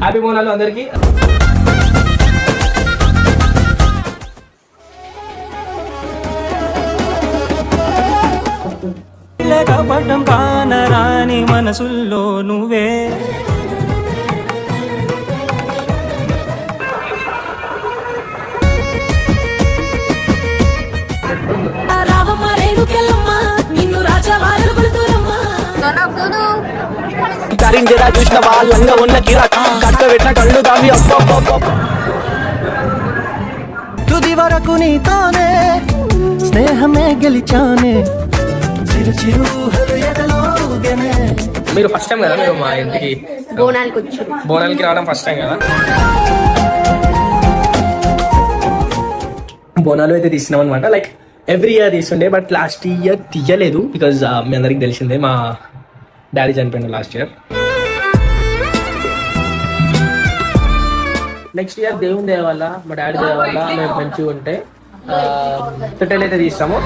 Happy Bonalu అందరికి. కపటం కానరాని మనసుల్లో నువ్వే కరింజరా చూసిన వాళ్ళంగా ఉన్న కిరాక్ కట్ట పెట్టిన కళ్ళు దావి తుది వరకు నీతోనే స్నేహమే గెలిచానే. మీరు ఫస్ట్ టైం కదా మీరు మా ఇంటికి బోనాలకి రావడం ఫస్ట్ టైం కదా. బోనాలు అయితే తీసినాం అనమాట. లైక్ ఎవ్రీ ఇయర్ తీస్తుండే, బట్ లాస్ట్ ఇయర్ తీయలేదు బికాజ్ మీ అందరికి తెలిసిందే మా డాడీ చనిపోయింది లాస్ట్ ఇయర్. నెక్స్ట్ ఇయర్ దేవుని దయ వల్ల మా డాడీ దయ వల్ల మేము మంచిగా ఉంటే పిట్టలు అయితే తీస్తాము.